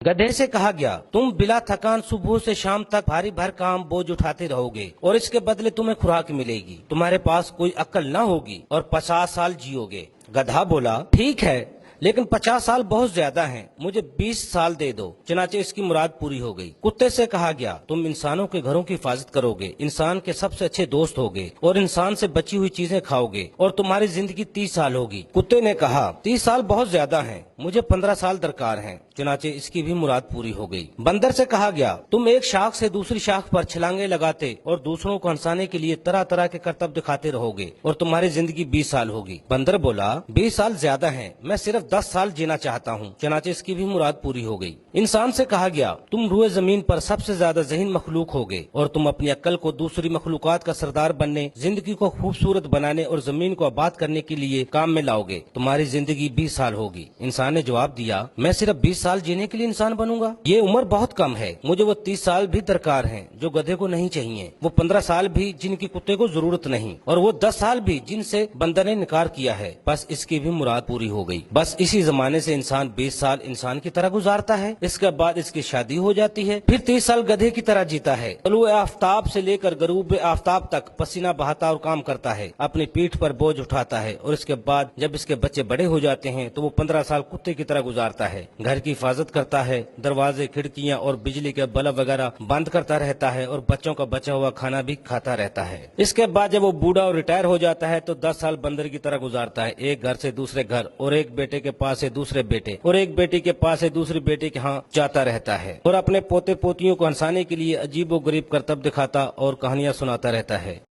गधे से कहा गया, तुम बिला थकान सुबह से शाम तक भारी भर काम बोझ उठाते रहोगे और इसके बदले तुम्हें खुराक मिलेगी। तुम्हारे पास कोई अक्ल न होगी और 50 साल जियोगे। गधा बोला, ठीक है, लेकिन 50 साल बहुत ज्यादा हैं, मुझे 20 साल दे दो। चनाचे इसकी मुराद पूरी हो गई। कुत्ते से कहा गया, तुम इंसानों के घरों की हिफाजत करोगे, इंसान के सबसे अच्छे दोस्त होगे और इंसान से बची हुई चीजें खाओगे और तुम्हारी जिंदगी 30 साल होगी। कुत्ते ने कहा, 30 साल बहुत ज्यादा हैं, मुझे 15 साल दरकार हैं। चुनाचे इसकी भी मुराद पूरी हो गई। बंदर से कहा गया, तुम एक शाख से दूसरी शाख पर छलांगे लगाते और दूसरों को हंसाने के लिए तरह तरह के करतब दिखाते रहोगे और तुम्हारी जिंदगी 20 साल होगी। बंदर बोला, 20 साल ज्यादा हैं, मैं सिर्फ 10 साल जीना चाहता हूँ। चुनाचे इसकी भी मुराद पूरी हो गई। इंसान से कहा गया, तुम रूए जमीन पर सबसे ज्यादा ज़हीन मखलूक होगे और तुम अपनी अक्ल को दूसरी मखलूकात का सरदार बनने, जिंदगी को खूबसूरत बनाने और जमीन को आबाद करने के लिए काम में लाओगे। तुम्हारी जिंदगी 20 साल होगी। इंसान ने जवाब दिया, मैं सिर्फ 20 साल जीने के लिए इंसान बनूंगा? ये उम्र बहुत कम है, मुझे वो 30 साल भी दरकार हैं जो गधे को नहीं चाहिए, वो 15 साल भी जिनकी कुत्ते को जरूरत नहीं, और वो 10 साल भी जिनसे बंदर ने इनकार किया है। बस इसकी भी मुराद पूरी हो गई। बस इसी जमाने से इंसान 20 साल इंसान की तरह गुजारता है, इसके बाद इसकी शादी हो जाती है, फिर 30 साल गधे की तरह जीता है। तलुए आफ्ताब से लेकर गरूब आफ्ताब तक पसीना बहाता और काम करता है, अपनी पीठ पर बोझ उठाता है, और इसके बाद जब इसके बच्चे बड़े हो जाते हैं तो वो 15 साल कुत्ते की तरह गुजारता है, घर की हिफाजत करता है, दरवाजे, खिड़कियां और बिजली के बल्ब वगैरह बंद करता रहता है और बच्चों का बचा हुआ खाना भी खाता रहता है। इसके बाद जब वो बूढ़ा और रिटायर हो जाता है तो 10 साल बंदर की तरह गुजारता है, एक घर से दूसरे घर और एक बेटे के पास से दूसरे बेटे और एक बेटी के पास से दूसरी बेटी के यहाँ जाता रहता है और अपने पोते पोतियों को हंसाने के लिए अजीब व गरीब करतब दिखाता और कहानियां सुनाता रहता है।